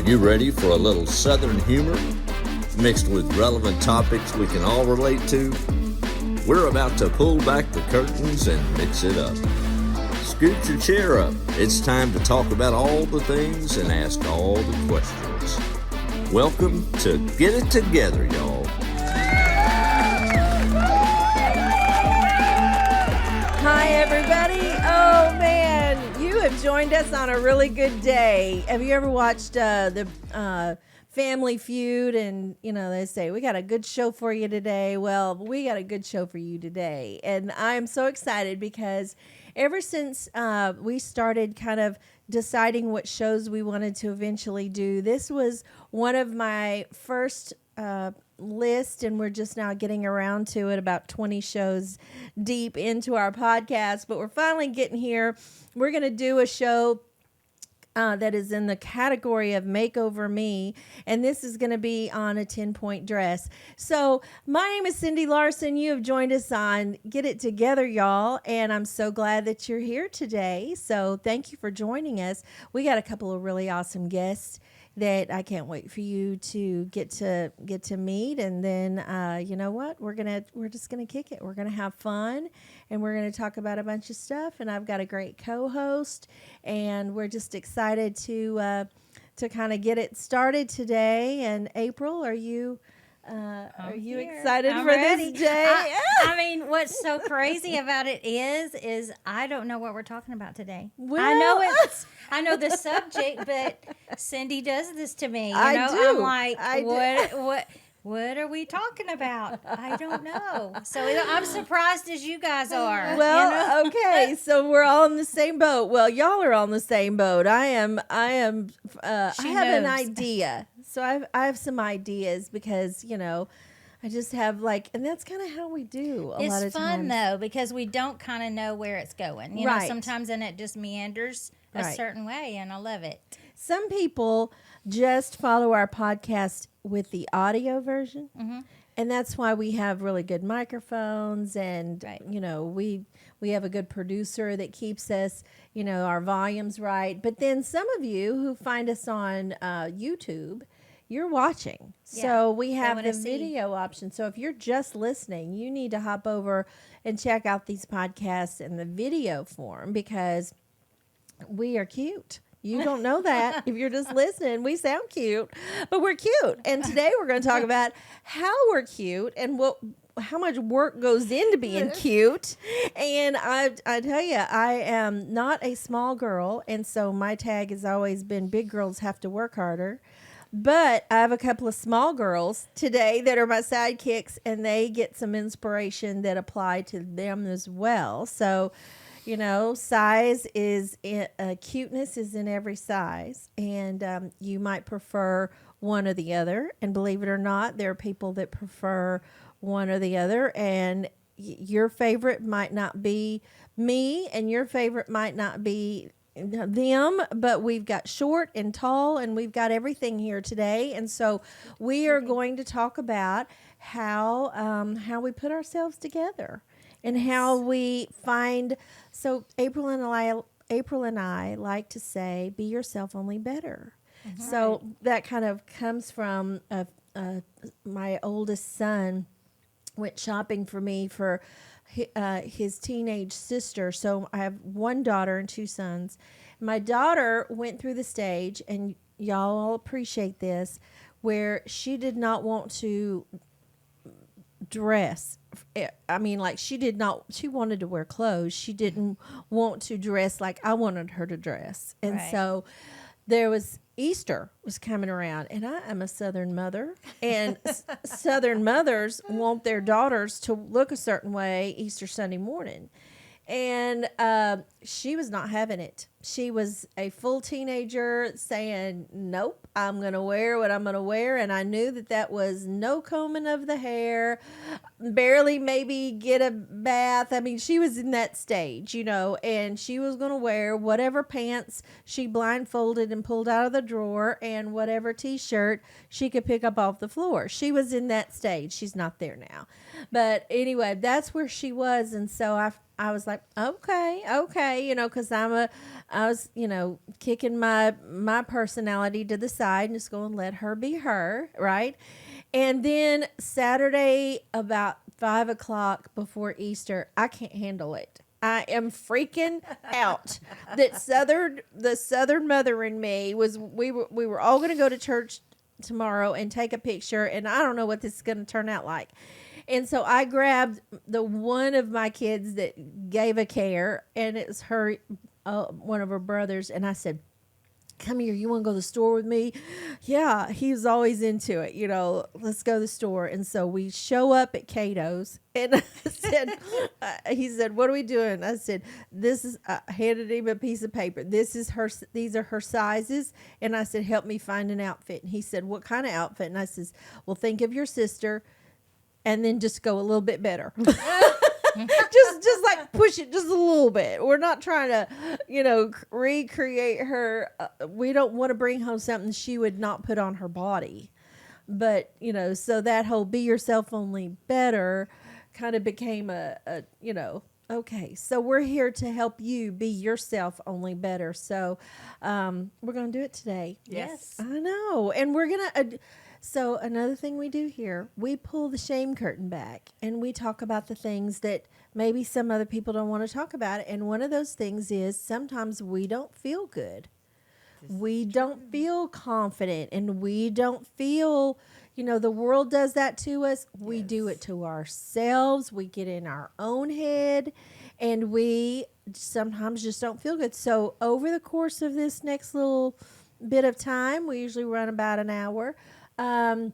you ready for a little Southern humor mixed with relevant topics we can all relate to? We're about to pull back the curtains and mix it up. Scoot your chair up. It's time to talk about all the things and ask all the questions. Welcome to Get It Together, y'all. Hi, everybody. Oh, man, you have joined us on a really good day. Have you ever watched the Family Feud? And, you know, they say, we got a good show for you today. Well, we got a good show for you today. And I'm so excited because ever since we started kind of deciding what shows we wanted to eventually do, this was one of my first list, and we're just now getting around to it, about 20 shows deep into our podcast, but we're finally getting here. We're going to do a show that is in the category of Makeover Me, and this is going to be on a 10-point dress. So my name is Cindy Larson. You have joined us on Get It Together, y'all, and I'm so glad that you're here today. So thank you for joining us. We got a couple of really awesome guests that I can't wait for you to get to meet, and then you know what? We're just gonna kick it. We're gonna have fun, and we're gonna talk about a bunch of stuff. And I've got a great co-host, and we're just excited to kind of get it started today. And April, are you excited for ready. this day? I mean, what's so crazy about it is I don't know what we're talking about today. Well, I know the subject, but Cindy does this to me. You I know, do. I'm like, I do. what are we talking about? I don't know. So I'm surprised as you guys are. Well, you know? okay, so we're all in the same boat. Well, y'all are on the same boat. I have an idea. So I have some ideas because, you know, I just have and that's kind of how we do a lot of times. It's fun though, because we don't kind of know where it's going. You know, Right. sometimes and it just meanders a Right. certain way, and I love it. Some people just follow our podcast with the audio version. Mm-hmm. And that's why we have really good microphones, and Right. you know, we have a good producer that keeps us, you know, our volumes right. But then some of you who find us on YouTube, you're watching. Yeah, So we have wanna the see. video option. So if you're just listening, you need to hop over and check out these podcasts in the video form, because we are cute. You don't know that. If you're just listening, we sound cute, but we're cute. And today we're going to talk about how we're cute and how much work goes into being cute. And I tell you, I am not a small girl, and so my tag has always been big girls have to work harder. But I have a couple of small girls today that are my sidekicks, and they get some inspiration that apply to them as well. So, you know, size is cuteness is in every size, and you might prefer one or the other. And believe it or not, there are people that prefer one or the other, and your favorite might not be me, and your favorite might not be them, but we've got short and tall, and we've got everything here today. And so we are going to talk about how we put ourselves together and how we find. So April and I like to say, be yourself, only better. Mm-hmm. So that kind of comes from my oldest son went shopping for me for his teenage sister. So I have one daughter and two sons. My daughter went through the stage, and y'all all appreciate this, where she did not want to dress. I mean, she wanted to wear clothes. She didn't want to dress like I wanted her to dress. And Right. so Easter was coming around, and I am a Southern mother, and Southern mothers want their daughters to look a certain way Easter Sunday morning. And she was not having it. She was a full teenager saying, nope, I'm going to wear what I'm going to wear. And I knew that was no combing of the hair, barely maybe get a bath. I mean, she was in that stage, you know, and she was going to wear whatever pants she blindfolded and pulled out of the drawer, and whatever T-shirt she could pick up off the floor. She was in that stage. She's not there now. But anyway, that's where she was. And so I was like, okay, you know, because I'm I was, kicking my personality to the side and just going, let her be her, right? And then Saturday about 5 o'clock before Easter, I can't handle it. I am freaking out. The Southern mother in me we were all going to go to church tomorrow and take a picture, and I don't know what this is going to turn out like. And so I grabbed the one of my kids that gave a care, and it's her, one of her brothers, and I said, come here, you want to go to the store with me? Yeah, he was always into it, let's go to the store. And so we show up at Cato's, and I said, he said, what are we doing? I said, I handed him a piece of paper. These are her sizes. And I said, help me find an outfit. And he said, what kind of outfit? And I says, well, think of your sister and then just go a little bit better. just like push it just a little bit. We're not trying to, recreate her. We don't want to bring home something she would not put on her body. But, so that whole be yourself only better kind of became okay, so we're here to help you be yourself only better. So we're going to do it today. Yes. I know. And we're going to... So another thing we do here, we pull the shame curtain back and we talk about the things that maybe some other people don't want to talk about. And one of those things is sometimes we don't feel good. We don't feel confident, and we don't feel, the world does that to us. We do it to ourselves. We get in our own head, and we sometimes just don't feel good. So over the course of this next little bit of time, we usually run about an hour. I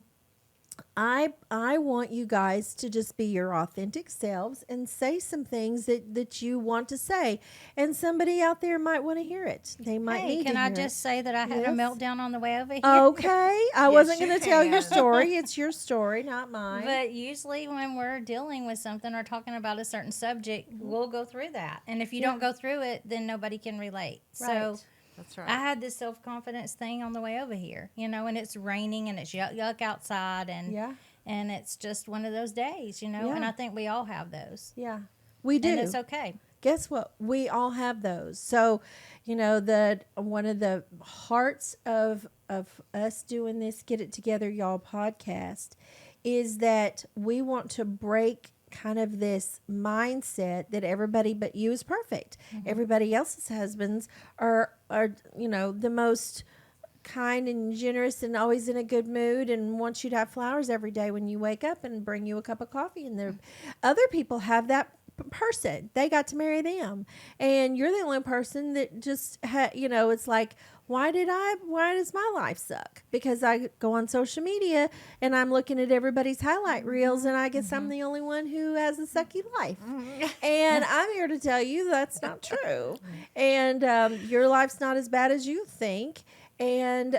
want you guys to just be your authentic selves and say some things that you want to say. And somebody out there might want to hear it. They might need to hear it. Can I just say that I had a meltdown on the way over here? Okay. I wasn't going to tell your story. It's your story, not mine. But usually when we're dealing with something or talking about a certain subject, we'll go through that. And if you don't go through it, then nobody can relate. Right. So That's right. I had this self-confidence thing on the way over here, and it's raining and it's yuck outside, and it's just one of those days, and I think we all have those. Yeah, we do. And it's okay. Guess what? We all have those. So, one of the hearts of us doing this Get It Together Y'all podcast is that we want to break kind of this mindset that everybody but you is perfect. Mm-hmm. Everybody else's husbands are the most kind and generous and always in a good mood and want you to have flowers every day when you wake up and bring you a cup of coffee. And other people have that person. They got to marry them, and you're the only person that just it's like, why does my life suck? Because I go on social media and I'm looking at everybody's highlight reels, and I guess I'm the only one who has a sucky life. And I'm here to tell you that's not true. And your life's not as bad as you think. And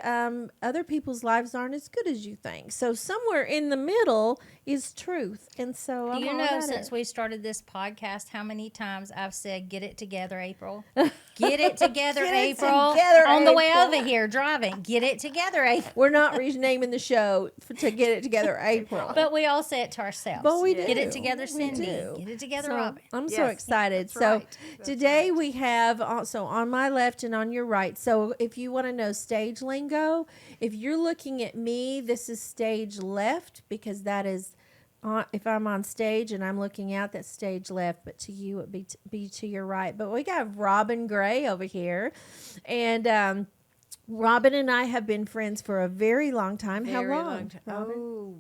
other people's lives aren't as good as you think. So somewhere in the middle is truth. And so do you know, since we started this podcast, how many times I've said, get it together, April? Get it together, April. On the way over here, driving. Get it together, April. We're not renaming the show to Get It Together, April. But we all say it to ourselves. But we do. Get it together, Cindy. Do. Get it together, So, Robin. I'm so excited. So today we have also on my left and on your right. So if you want to know stage lingo, if you're looking at me, this is stage left, because that is if I'm on stage and I'm looking out, that's stage left, but to you it would be to your right. But we got Robin Gray over here, and Robin and I have been friends for a very long time. How long? Robin? Oh,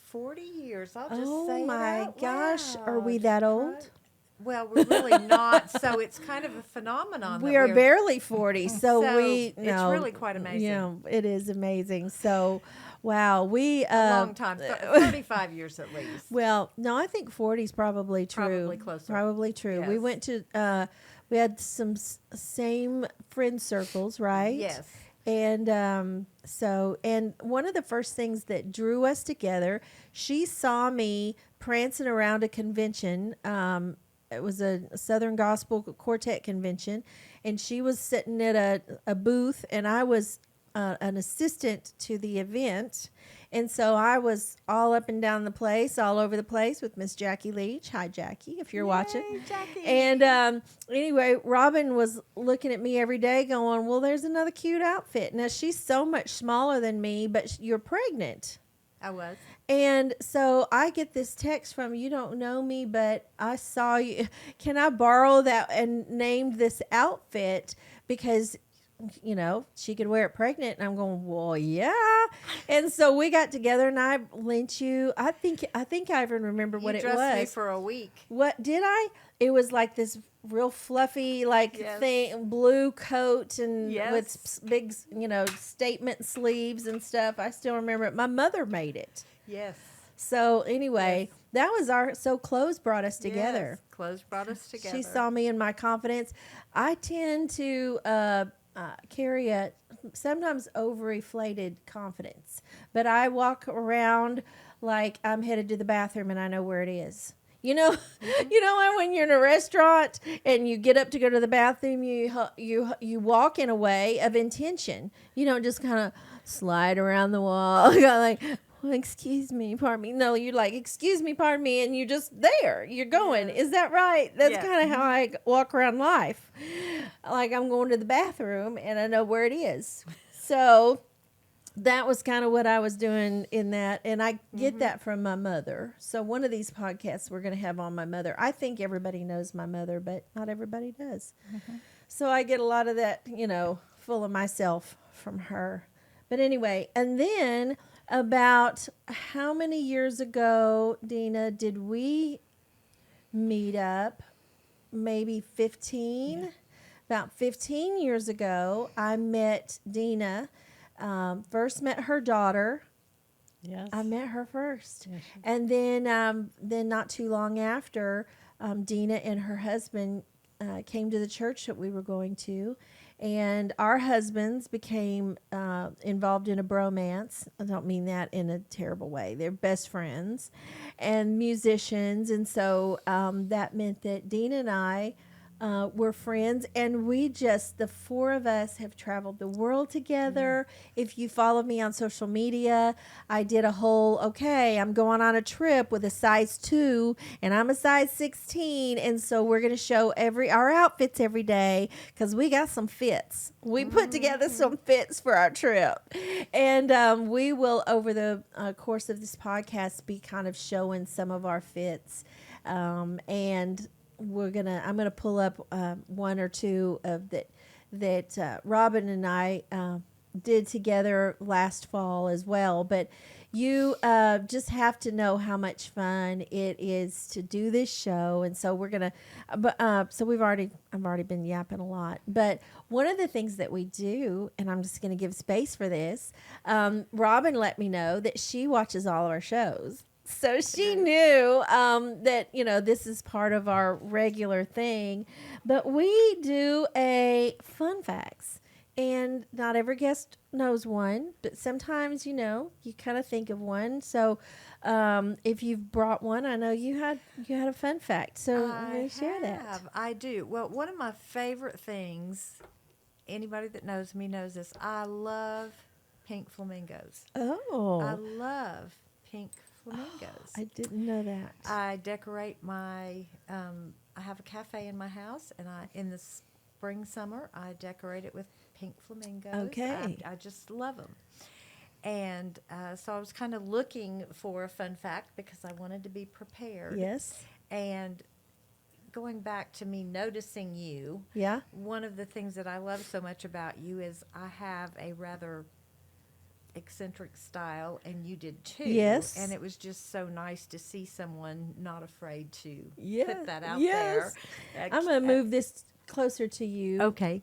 40 years. I'll just say Oh my out gosh, are we loud. that old? Well, we're really not. So it's kind of a phenomenon. We are barely 40, so it's really quite amazing. Yeah, it is amazing. So, wow, we A long time, 35 years at least. Well, no, I think 40 is probably true. Probably closer. Probably true. Yes. We went to we had some same friend circles, right? Yes. And and one of the first things that drew us together, she saw me prancing around a convention. It was a Southern Gospel Quartet convention, and she was sitting at a booth, and I was an assistant to the event, And so I was all up and down the place, all over the place with Miss Jackie Leach. Hi, Jackie, if you're watching. Jackie. And anyway, Robin was looking at me every day going, well, there's another cute outfit. Now, she's so much smaller than me, but you're pregnant. I was. And so I get this text from, you don't know me, but I saw you. Can I borrow that? And named this outfit because, she could wear it pregnant. And I'm going, well, yeah. And so we got together and I lent you, I think I even remember what it was. You dressed me for a week. What did I? It was like this real fluffy, thing, blue coat and with big, statement sleeves and stuff. I still remember it. My mother made it. Yes. So anyway, that was clothes brought us together. Yes, clothes brought us together. She saw me in my confidence. I tend to carry a sometimes overinflated confidence, but I walk around like I'm headed to the bathroom and I know where it is. You know when you're in a restaurant and you get up to go to the bathroom, you walk in a way of intention. You don't just kind of slide around the wall, like, well, excuse me, pardon me. No, you're like, excuse me, pardon me, and you're just there. You're going. Is that right? That's kind of how I walk around life. Like I'm going to the bathroom and I know where it is. So that was kind of what I was doing in that. And I get that from my mother. So one of these podcasts we're going to have on my mother. I think everybody knows my mother, but not everybody does. So I get a lot of that, full of myself from her. But anyway, and then about how many years ago, Dina, did we meet up? Maybe 15? Yeah. About 15 years ago, I met Dina. First met her daughter. Yes. I met her first. Yes. And then not too long after, Dina and her husband came to the church that we were going to. And our husbands became involved in a bromance. I don't mean that in a terrible way. They're best friends and musicians. And so that meant that Dina and I were friends. And the four of us have traveled the world together. If you follow me on social media, I did a whole, I'm going on a trip with a size 2 and I'm a size 16. And so we're going to show our outfits every day because we got some fits. We put together some fits for our trip. And we will, over the course of this podcast, be kind of showing some of our fits. And I'm gonna pull up one or two of that Robin and I did together last fall as well. But you just have to know how much fun it is to do this show, and so we're gonna. So I've already been yapping a lot. But one of the things that we do, and I'm just gonna give space for this. Robin let me know that she watches all of our shows. So she knew that, this is part of our regular thing. But we do a fun facts. And not every guest knows one. But sometimes, you kind of think of one. So if you've brought one, I know you had a fun fact. So I'm going to share that. I do. Well, one of my favorite things, anybody that knows me knows this, I love pink flamingos. Oh. I love pink flamingos. I didn't know that. I decorate I have a cafe in my house, and in the spring, summer, I decorate it with pink flamingos. Okay. I just love them. And so I was kind of looking for a fun fact because I wanted to be prepared. Yes. And going back to me noticing you, one of the things that I love so much about you is I have a rather eccentric style, and you did too. Yes. And it was just so nice to see someone not afraid to put that out there. I'm going to move this closer to you. Okay.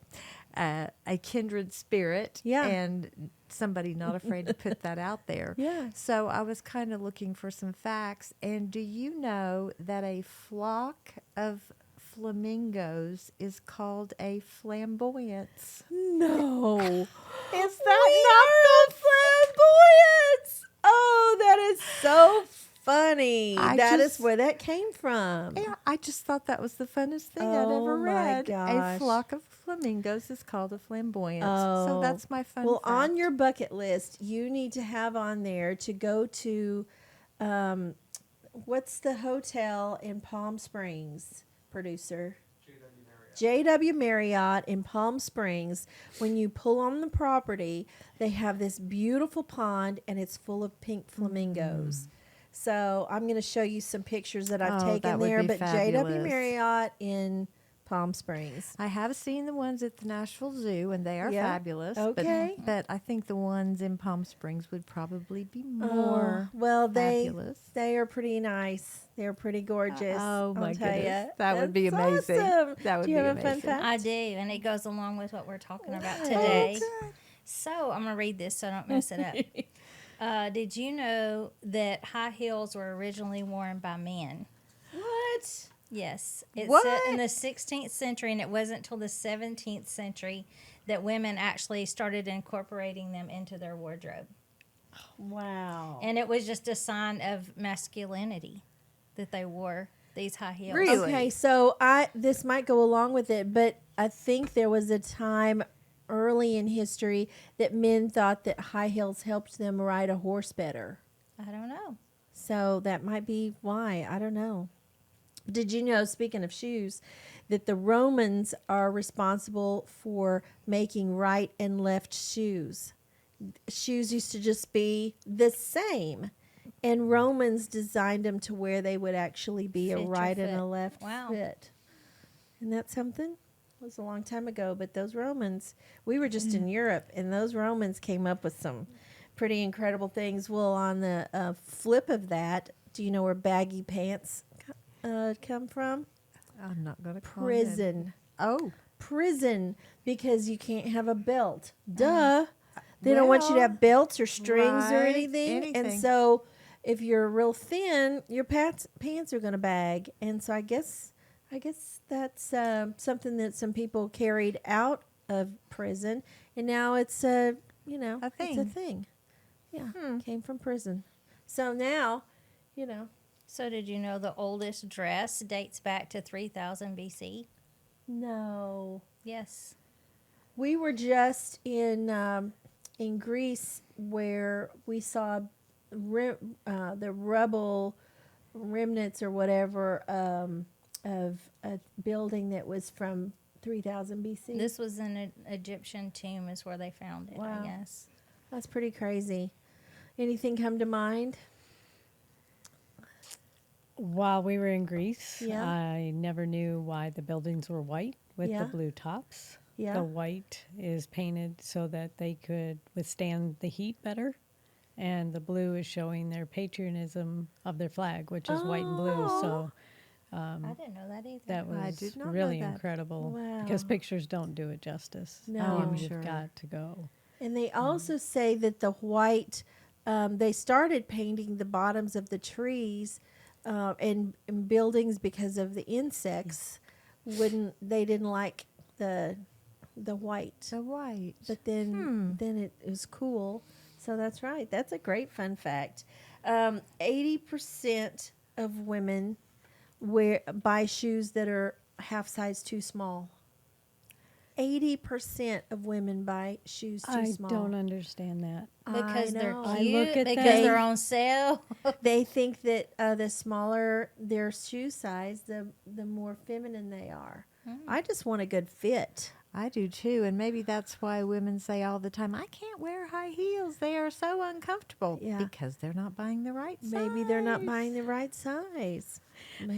A kindred spirit. Yeah. And somebody not afraid to put that out there. Yeah. So I was kind of looking for some facts. And do you know that a flock of flamingos is called a flamboyance? No. Is that not the flamboyance? Oh, that is so funny. That is where that came from. Yeah, I just thought that was the funnest thing I'd ever read. Gosh. A flock of flamingos is called a flamboyant. So that's my fun fact. On your bucket list, you need to have on there to go to, what's the hotel in Palm Springs, producer? JW Marriott in Palm Springs. When you pull on the property, they have this beautiful pond, and it's full of pink flamingos. So I'm going to show you some pictures that I've taken there. But fabulous. JW Marriott in Palm Springs. I have seen the ones at the Nashville Zoo, and they are fabulous. Okay. But I think the ones in Palm Springs would probably be more fabulous. They are pretty nice. They're pretty gorgeous. Oh, my goodness. You. That would be amazing. Awesome. That would do you be have amazing. a fun fact? I do, and it goes along with what we're talking about today. So I'm going to read this so I don't mess it up. Did you know that high heels were originally worn by men? What? Yes. It's set in the 16th century, and it wasn't until the 17th century that women actually started incorporating them into their wardrobe. Wow. And it was just a sign of masculinity that they wore these high heels. Really? Okay, so this might go along with it, but I think there was a time early in history that men thought that high heels helped them ride a horse better. I don't know. So that might be why. I don't know. Did you know, speaking of shoes, that the Romans are responsible for making right and left shoes? Shoes used to just be the same. And Romans designed them to where they would actually be Fit a your right and foot. a left Wow. fit. Isn't that something? It was a long time ago, but those Romans, we were just in Europe, and those Romans came up with some pretty incredible things. Well, on the flip of that, do you know where baggy pants come from? I'm not going to call Prison. Oh. Prison, because you can't have a belt. Duh. They don't want you to have belts or strings or right, anything. And anything. so if you're real thin, your pants are going to bag. And so I guess that's something that some people carried out of prison, and now it's a it's a thing. thing. Yeah, came from prison. So now, So did you know the oldest dress dates back to 3000 BC? No. Yes. We were just in Greece where we saw the rubble remnants or whatever of a building that was from 3000 BC. This was an Egyptian tomb is where they found it, Wow. I guess. That's pretty crazy. Anything come to mind? While we were in Greece, Yeah. I never knew why the buildings were white with Yeah. the blue tops. Yeah. The white is painted so that they could withstand the heat better. And the blue is showing their patriotism of their flag, which is white and blue. So I didn't know that either. that I was did not know really that. incredible. Wow. Because pictures don't do it justice. No. I'm You've sure. got to go. And they also say that the white, they started painting the bottoms of the trees and buildings because of the insects. They didn't like the white. So white. But then it was cool. So that's right. That's a great fun fact. 80% of women buy shoes that are half size too small. 80% of women buy shoes too I small. don't understand that. Because they're know. I cute, look at because them. they're on sale. They think that the smaller their shoe size, the more feminine they are. I just want a good fit. I do too, and maybe that's why women say all the time, I can't wear high heels. They are so uncomfortable. Yeah. Because they're not buying the right size. Maybe they're not buying the right size.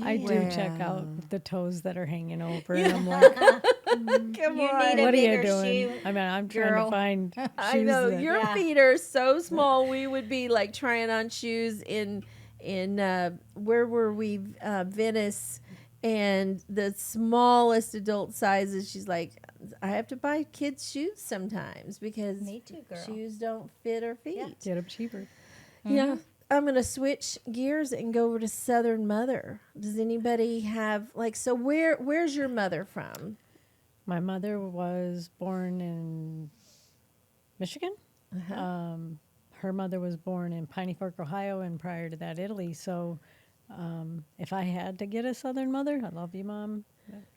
I do Man. check out the toes that are hanging over, and I'm like, Come You on. need a what are you bigger doing? shoe, I mean, I'm trying girl. to find shoes I know that- your feet are so small. We would be like trying on shoes in where were we? Venice, and the smallest adult sizes. She's like, I have to buy kids shoes sometimes because Me too, girl. shoes don't fit her feet. Yeah. get them cheaper. Yeah. I'm going to switch gears and go over to Southern Mother. Does anybody have so where's your mother from? My mother was born in Michigan. her mother was born in Piney Fork, Ohio, and prior to that, Italy. So if I had to get a Southern mother, I love you, Mom,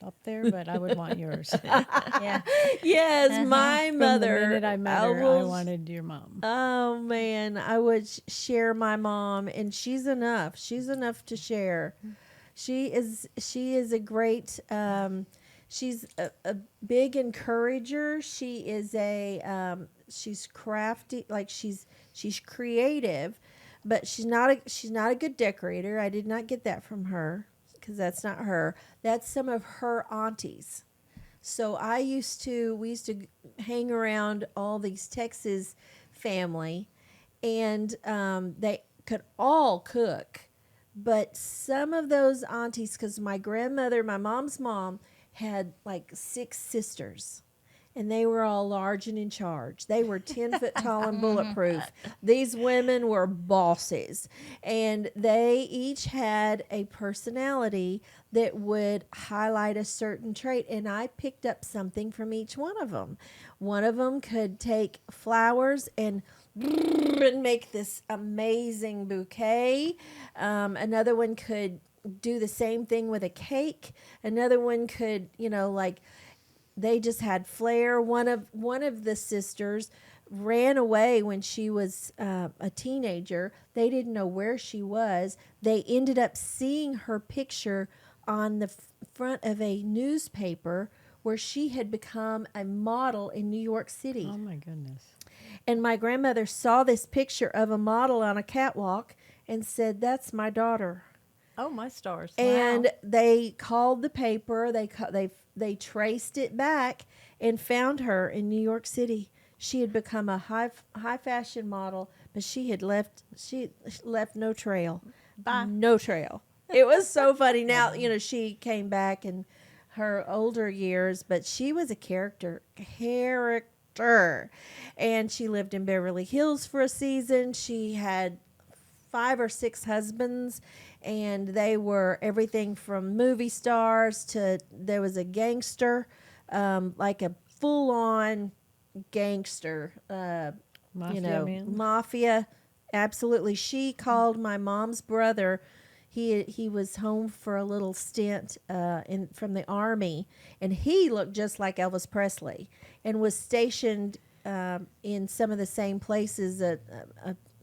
up there, but I would want yours. Yeah. Yes, my From mother. the minute I met her, I wanted your mom. Oh man, I would share my mom, and she's enough. She's enough to share. She is a great. She's a big encourager. She is she's crafty, like she's creative, but she's not a good decorator. I did not get that from her because that's not her. That's some of her aunties. So we used to hang around all these Texas family, and they could all cook, but some of those aunties, because my mom's mom, had like 6 sisters, and they were all large and in charge. They were 10 foot tall and bulletproof. These women were bosses, and they each had a personality that would highlight a certain trait, and I picked up something from each one of them. One of them could take flowers and make this amazing bouquet. Another one could do the same thing with a cake. Another one could, they just had flair. One of the sisters ran away when she was a teenager. They didn't know where she was. They ended up seeing her picture on the front of a newspaper where she had become a model in New York City. Oh my goodness. And my grandmother saw this picture of a model on a catwalk and said, "That's my daughter." Oh, my stars. And Wow. they called the paper. They traced it back and found her in New York City. She had become a high fashion model, but she left no trail. Bye. No trail. It was so funny. Now, she came back in her older years, but she was a character. And she lived in Beverly Hills for a season. She had 5 or 6 husbands, and they were everything from movie stars to, there was a gangster, like a full-on gangster, Mafia man? mafia. Absolutely. She called my mom's brother. He was home for a little stint from the Army, and he looked just like Elvis Presley and was stationed in some of the same places a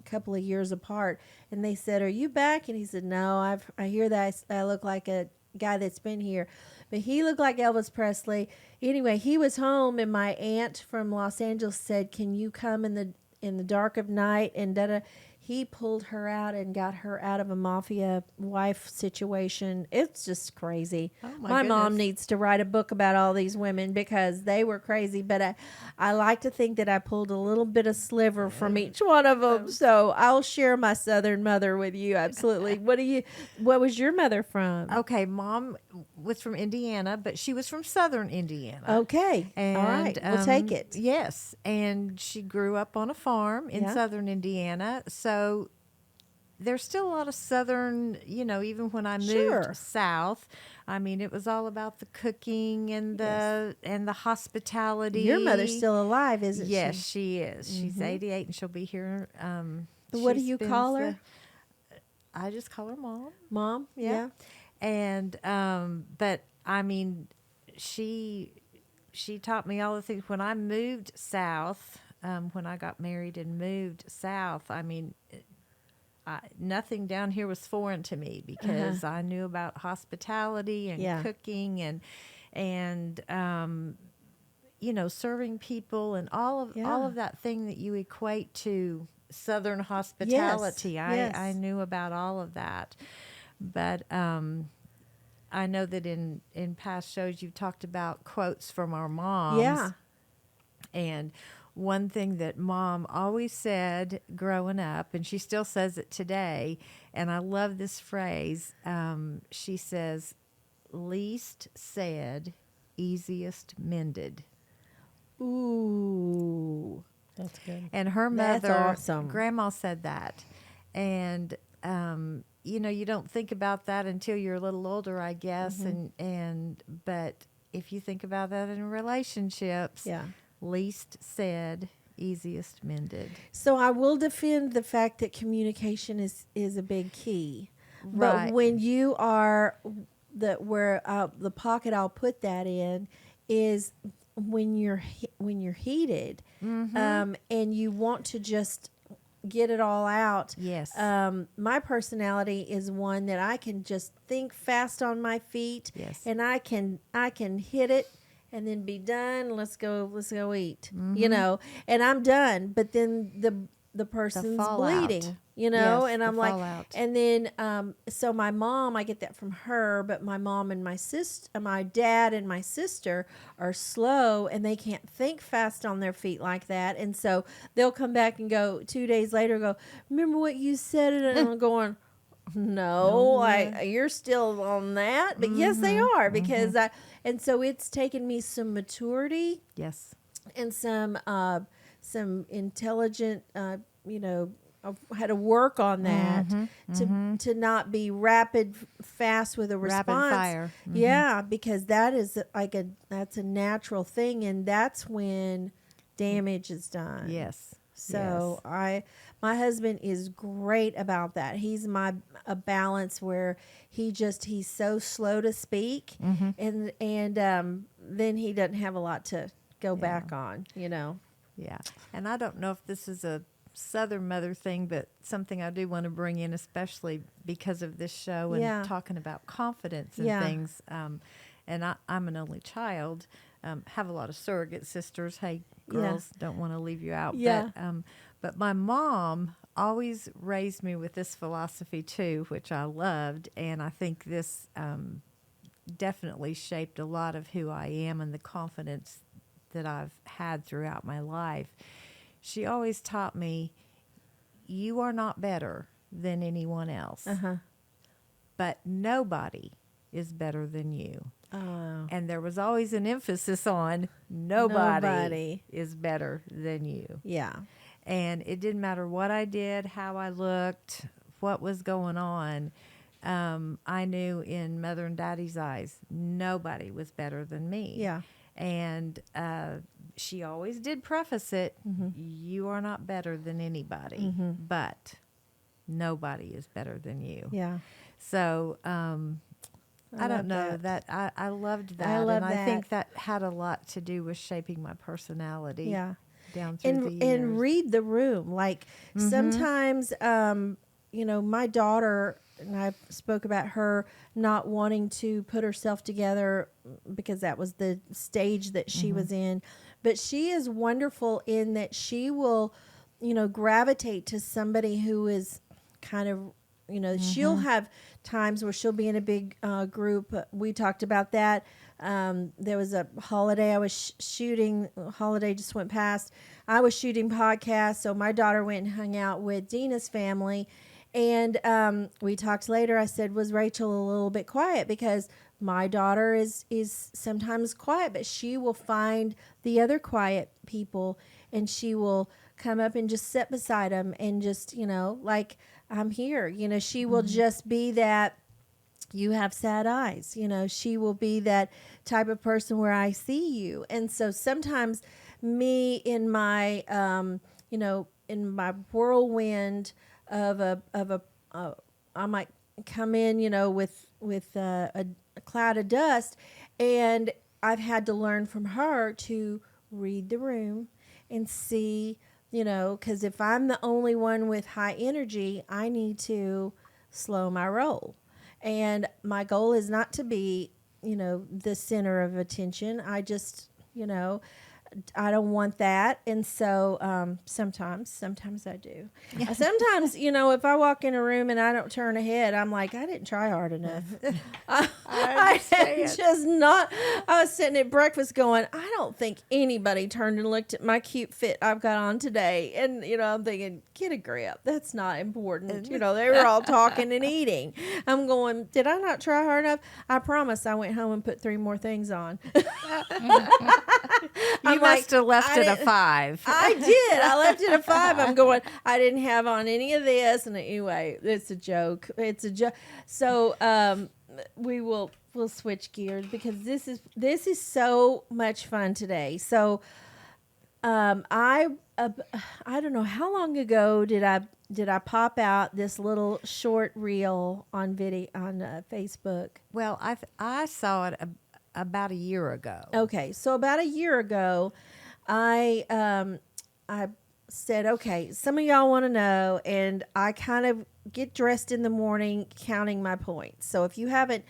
couple of years apart. And they said, "Are you back?" And he said, "No, I hear that I look like a guy that's been here." But he looked like Elvis Presley. Anyway, he was home, and my aunt from Los Angeles said, "Can you come in the dark of night?" And he pulled her out and got her out of a mafia wife situation. It's just crazy. Oh, my mom goodness. needs to write a book about all these women because they were crazy. But I like to think that I pulled a little bit of sliver from each one of them. So I'll share my Southern mother with you. Absolutely. What was your mother from? Okay, Mom was from Indiana, but she was from Southern Indiana. Okay. And, all right. We'll take it. Yes, and she grew up on a farm in Yeah. Southern Indiana. So there's still a lot of Southern, even when I moved Sure. south. I mean, it was all about the cooking and the hospitality. Your mother's still alive, isn't Yes, she? she is. She's 88, and she'll be here. What do she you spends call her? I just call her Mom. Mom? Yeah. And but I mean, she taught me all the things. When I moved south, when I got married and moved south, I mean, nothing down here was foreign to me because I knew about hospitality and Yeah. cooking and serving people and all of that thing that you equate to Southern hospitality. Yes. I knew about all of that. But I know that in past shows you've talked about quotes from our moms. Yeah. And one thing that Mom always said growing up, and she still says it today, and I love this phrase, she says, "Least said, easiest mended." Ooh. That's good. And her That's mother, awesome. Grandma, said that. And you don't think about that until you're a little older, I guess. But if you think about that in relationships, Yeah. least said, easiest mended. So I will defend the fact that communication is a big key. Right. But when you are the pocket I'll put that in is when you're heated, and you want to just get it all out. Yes. My personality is one that I can just think fast on my feet. Yes. And I can hit it and then be done. Let's go eat. You know, and I'm done. But then the person's fallout. bleeding, you know, Yes, and the I'm like, fallout. and then, so my mom, I get that from her, but my mom and my dad and my sister are slow and they can't think fast on their feet like that. And so they'll come back and go 2 days later, go, remember what you said? And I'm going, no, you're still on that, but yes, they are, because and so it's taken me some maturity Yes. and some intelligent, you know, I've had to work on that to not be fast with a response. Rapid fire. Yeah, because that is that's a natural thing, and that's when damage is done. Yes. So my husband is great about that. He's a balance where he's so slow to speak, and then he doesn't have a lot to go back on, you know. Yeah. And I don't know if this is a Southern mother thing, but something I do want to bring in, especially because of this show and talking about confidence and things. And I'm an only child, have a lot of surrogate sisters. Hey, girls, don't want to leave you out. Yeah. But my mom always raised me with this philosophy too, which I loved. And I think this definitely shaped a lot of who I am and the confidence that I've had throughout my life. She always taught me, you are not better than anyone else, but nobody is better than you. And there was always an emphasis on nobody is better than you. Yeah. And it didn't matter what I did, how I looked, what was going on. I knew in Mother and Daddy's eyes, nobody was better than me. Yeah. And she always did preface it, you are not better than anybody, but nobody is better than you. Yeah. So I don't know that I loved that. I think that had a lot to do with shaping my personality. Yeah. Down through the years. And read the room. Like sometimes, you know, my daughter, and I spoke about her not wanting to put herself together because that was the stage that she was in. But she is wonderful in that she will, you know, gravitate to somebody who is kind of, you know, she'll have times where she'll be in a big group. We talked about that. There was a holiday I was shooting. Holiday just went past. I was shooting podcasts, so my daughter went and hung out with Dina's family. And we talked later. I said, was Rachel a little bit quiet? Because my daughter is sometimes quiet, but she will find the other quiet people, and she will come up and just sit beside them and just, you know, like, I'm here. You know, she will just be that, you have sad eyes. You know, she will be that type of person where I see you. And so sometimes me in my, you know, in my whirlwind of I might come in, you know, with a cloud of dust, and I've had to learn from her to read the room and see, you know, because if I'm the only one with high energy, I need to slow my roll. And my goal is not to be, you know, the center of attention. I just, you know, I don't want that. And so sometimes I do. Sometimes, you know, if I walk in a room and I don't turn a head, I'm like, I didn't try hard enough. I was sitting at breakfast going, I don't think anybody turned and looked at my cute fit I've got on today. And, you know, I'm thinking, get a grip. That's not important. You know, they were all talking and eating. I'm going, did I not try hard enough? I promise I went home and put 3 more things on. You must have left it a 5. I did. I left it a 5. I'm going, I didn't have on any of this. And anyway, it's a joke. It's a joke. So we'll switch gears because this is so much fun today. So I don't know how long ago did I pop out this little short reel on video on Facebook. Well, I saw it about a year ago. Okay, so about a year ago, I said, okay, some of y'all want to know, and I kind of get dressed in the morning counting my points. So if you haven't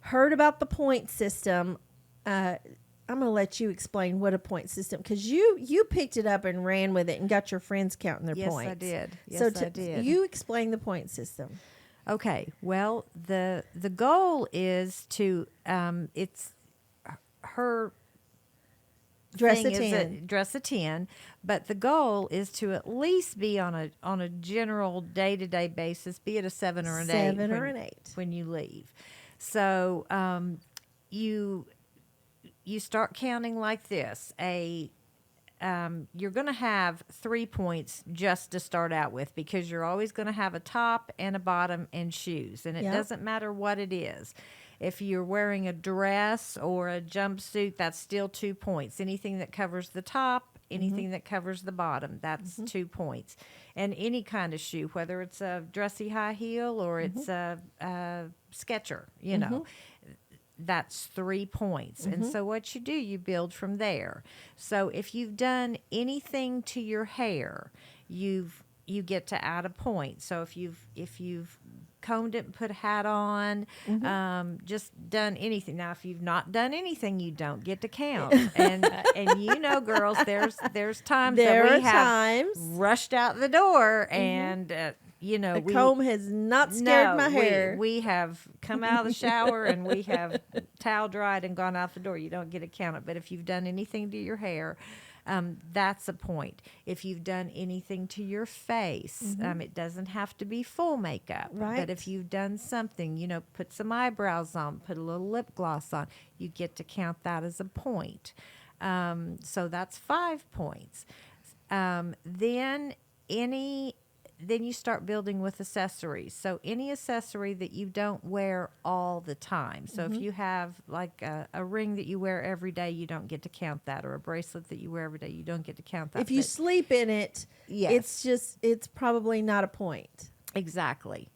heard about the point system, I'm going to let you explain what a point system, because you picked it up and ran with it and got your friends counting their points. Yes, I did. I did. You explain the point system. Okay. Well, the goal is to it's her Dress thing a is 10. Dress a 10, but the goal is to at least be on a general day-to-day basis, be it a 7 or an 8. 7 or an 8 when you leave. So you start counting like this. You're going to have 3 points just to start out with, because you're always going to have a top and a bottom and shoes, and it doesn't matter what it is. If you're wearing a dress or a jumpsuit, that's still 2 points. Anything that covers the top, anything that covers the bottom, that's 2 points. And any kind of shoe, whether it's a dressy high heel or it's a Sketcher, you know, that's 3 points. And so what you do, you build from there. So if you've done anything to your hair, you get to add a point. So if you've combed it and put a hat on, just done anything. Now, if you've not done anything, you don't get to count. And you know, girls, there's times that we have rushed out the door, and you know, the comb has not scared my hair. We have come out of the shower and we have towel dried and gone out the door. You don't get to count it. But if you've done anything to your hair, that's a point. If you've done anything to your face, it doesn't have to be full makeup. Right. But if you've done something, you know, put some eyebrows on, put a little lip gloss on, you get to count that as a point. So that's 5 points. Then you start building with accessories. So any accessory that you don't wear all the time. So if you have like a ring that you wear every day, you don't get to count that, or a bracelet that you wear every day, you don't get to count that. If you sleep in it, yes. it's probably not a point. Exactly.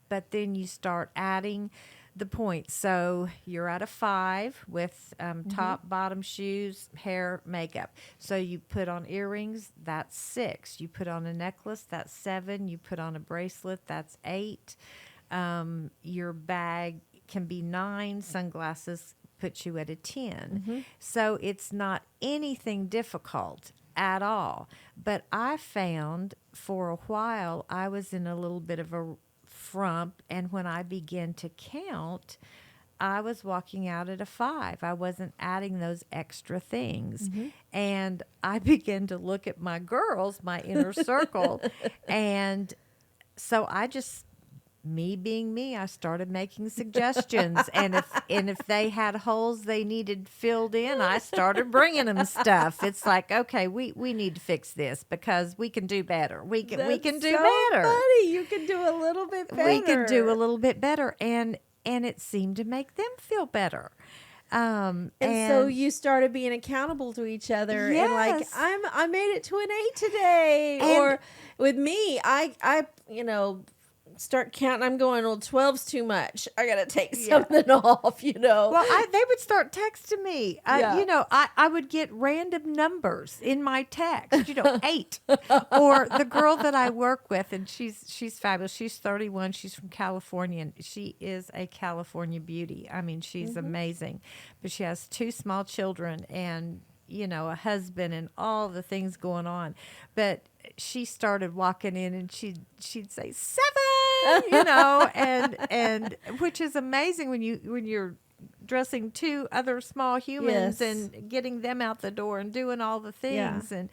But then you start adding the points. So you're at a 5 with top, bottom, shoes, hair, makeup. So you put on earrings, that's 6. You put on a necklace, that's 7. You put on a bracelet, that's 8. Your bag can be 9. Sunglasses puts you at a 10. So it's not anything difficult at all. But I found for a while I was in a little bit of a frump, and when I began to count, I was walking out at a 5. I wasn't adding those extra things. And I began to look at my girls, my inner circle, and so I just, me being me, I started making suggestions. And if they had holes they needed filled in, I started bringing them stuff. It's like, okay, we need to fix this because we can do better. We can do better. Funny. You can do a little bit better. We can do a little bit better, and it seemed to make them feel better. And so you started being accountable to each other, and like, I made it to an 8 today. And or with me, I start counting. I'm going, well, 12's too much. I got to take something off, you know. Well, they would start texting me. I would get random numbers in my text, 8. Or the girl that I work with, and she's fabulous. She's 31. She's from California, and she is a California beauty. I mean, she's amazing. But she has 2 small children and, a husband and all the things going on. But she started walking in, and she'd say 7. And which is amazing when you're dressing 2 other small humans and getting them out the door and doing all the things. And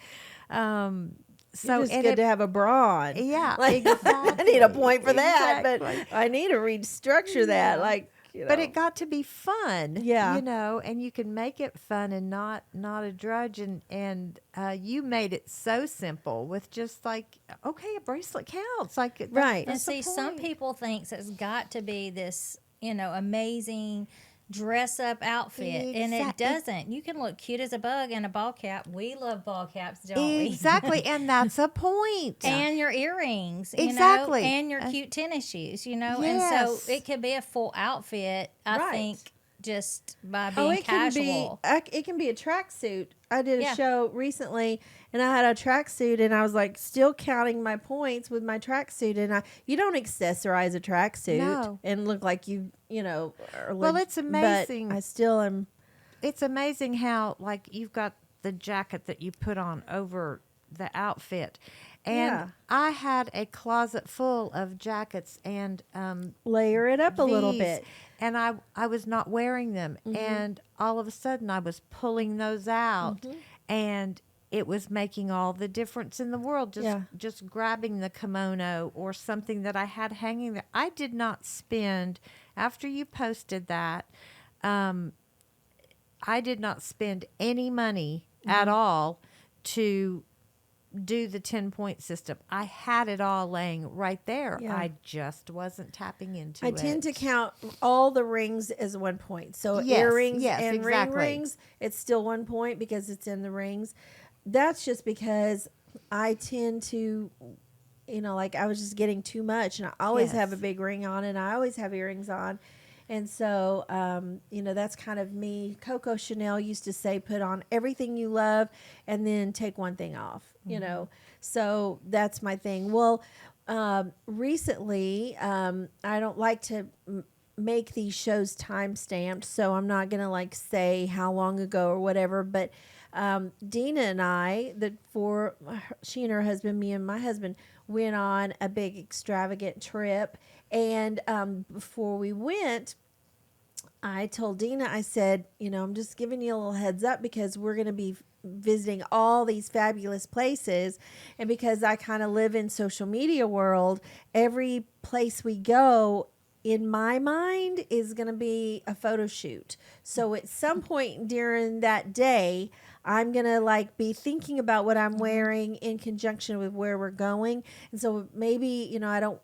so it's good to have a bra on. Yeah, like, exactly. I need a point for that, but I need to restructure that. Like, but it got to be fun. Yeah, and you can make it fun and not a drudge. And you made it so simple with just like, okay, a bracelet counts. Like, right. And see, some people think it's got to be this, amazing dress up outfit, and it Exact- doesn't. You can look cute as a bug in a ball cap. We love ball caps, don't we? Exactly, and that's a point. And your earrings, Exactly. and your cute tennis shoes, and Yes. so it could be a full outfit. I Right. think just by being it can casual. it can be a tracksuit. I did a Yeah. show recently, and I had a tracksuit, and I was like still counting my points with my tracksuit. And you don't accessorize a tracksuit No. and look like you know. Well, it's amazing. But I still am. It's amazing how, like, you've got the jacket that you put on over the outfit. And Yeah. I had a closet full of jackets and Layer it up a little these, bit. and I was not wearing them. And all of a sudden I was pulling those out, and it was making all the difference in the world. Just grabbing the kimono or something that I had hanging there. I did not spend, after you posted that, I did not spend any money at all to do the 10-point system. I had it all laying right there. Yeah. I just wasn't tapping into I it. tend to count all the rings as 1 point. So Yes, earrings yes, and exactly. ring rings, it's still 1 point because it's in the rings. That's just because I tend to, like I was just getting too much, and I always have a Yes. big ring on, and I always have earrings on. And so, that's kind of me. Coco Chanel used to say, put on everything you love and then take one thing off, So that's my thing. Well, recently, I don't like to make these shows time stamped, so I'm not going to say how long ago or whatever, but Dina and I, she and her husband, me and my husband, went on a big extravagant trip. And before we went, I told Dina, I said, I'm just giving you a little heads up because we're going to be visiting all these fabulous places. And because I kind of live in social media world, every place we go, in my mind, is going to be a photo shoot. So at some point during that day, I'm going to be thinking about what I'm wearing in conjunction with where we're going. And so maybe, I don't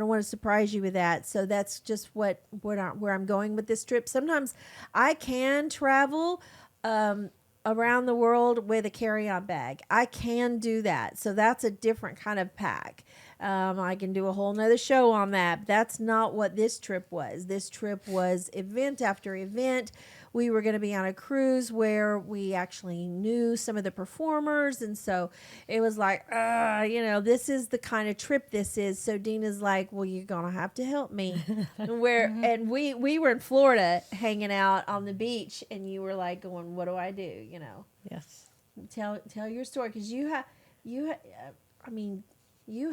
want to surprise you with that. So that's just where I'm going with this trip. Sometimes I can travel around the world with a carry-on bag. I can do that. So that's a different kind of pack. I can do a whole nother show on that. But that's not what this trip was. This trip was event after event. We were going to be on a cruise where we actually knew some of the performers. And so it was like, this is the kind of trip this is. So Dina's like, well, you're going to have to help me. And we were in Florida hanging out on the beach, and you were like going, what do I do? Yes. Tell your story. Because you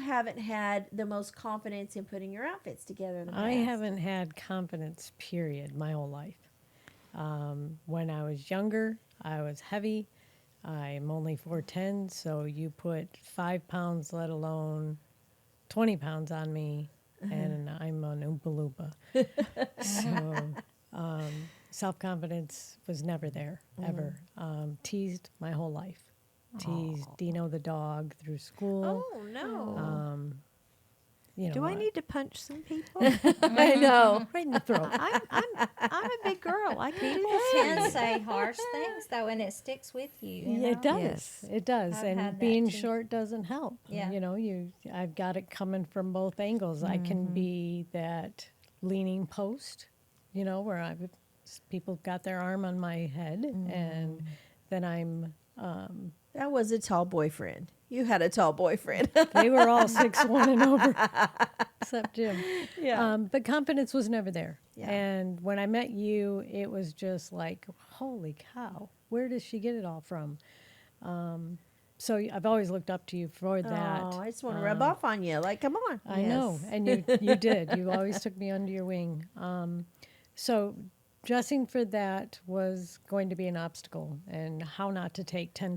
haven't had the most confidence in putting your outfits together in the past. I haven't had confidence, period, my whole life. When I was younger, I was heavy. I'm only 4'10", so you put 5 pounds, let alone 20 pounds on me, and I'm an Oompa Loompa. So self-confidence was never there, ever. Teased my whole life. Teased Dino the dog through school. Oh, no. Do I need to punch some people? I know. right in the throat? I'm a big girl. I can do People this. can say harsh things though, and it sticks with you. you know? It does. Yes. It does. I've and had that being too. short doesn't help. Yeah. I've got it coming from both angles. I can be that leaning post, where people got their arm on my head, and then I'm. That was a tall boyfriend. You had a tall boyfriend. They were all 6'1" and over, except Jim. Yeah. But confidence was never there. Yeah. And when I met you, it was just like, holy cow, where does she get it all from? So I've always looked up to you for that. Oh, I just want to rub off on you. Come on. I know, and you did. You always took me under your wing. So dressing for that was going to be an obstacle, and how not to take 10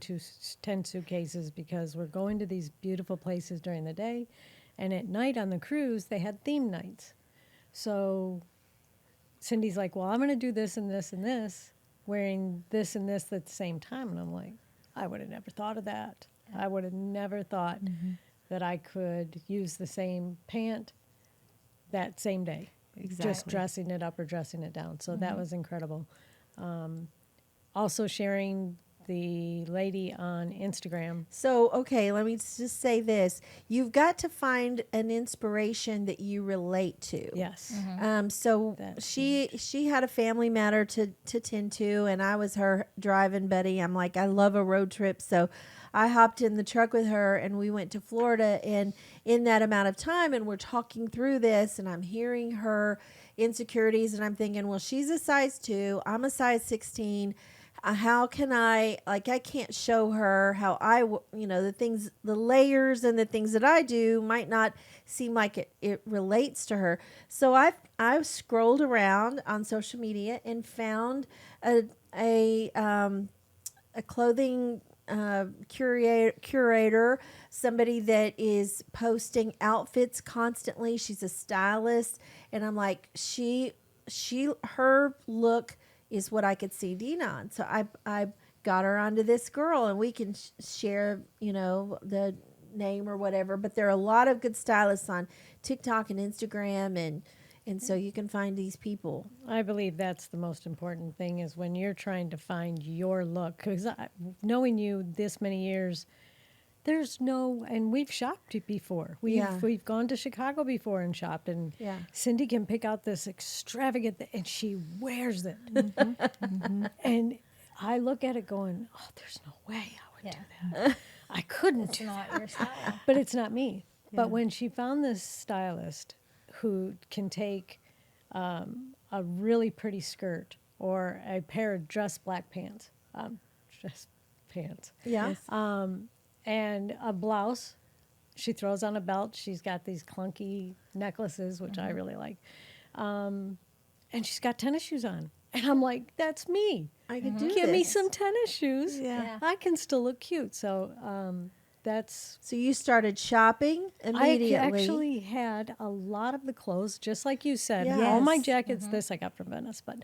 suitcases, because we're going to these beautiful places during the day, and at night on the cruise they had theme nights. So Cindy's like, well, I'm going to do this and this and this, wearing this and this at the same time. And I'm like, I would have never thought of that. I would have never thought that I could use the same pant that same day. just dressing it up or dressing it down. So that was incredible. Also sharing the lady on Instagram. So, okay, let me just say this. You've got to find an inspiration that you relate to. Yes. So she had a family matter to tend to, and I was her driving buddy. I'm like, I love a road trip. So I hopped in the truck with her and we went to Florida, and in that amount of time, and we're talking through this, and I'm hearing her insecurities, and I'm thinking, well, she's a size 2, I'm a size 16. How can I can't show her how the things, the layers and the things that I do might not seem like it relates to her. So I've scrolled around on social media and found a clothing curator, somebody that is posting outfits constantly. She's a stylist, and I'm like, her look is what I could see Dina on. So I got her onto this girl, and we can share, the name or whatever. But there are a lot of good stylists on TikTok and Instagram, and so you can find these people. I believe that's the most important thing, is when you're trying to find your look. Because knowing you this many years, and we've shopped before. We've gone to Chicago before and shopped, and Cindy can pick out this extravagant and she wears it. And I look at it going, oh, there's no way I would do that. I couldn't do that. It's not your style. But it's not me. But when she found this stylist who can take a really pretty skirt or a pair of dress black pants, Yeah. and a blouse. She throws on a belt. She's got these clunky necklaces, which I really like. And she's got tennis shoes on. And I'm like, that's me. I could do Give me this. some tennis shoes. Yeah. I can still look cute. So that's... So you started shopping immediately. I actually had a lot of the clothes, just like you said. Yes. All my jackets, this I got from Venice, but...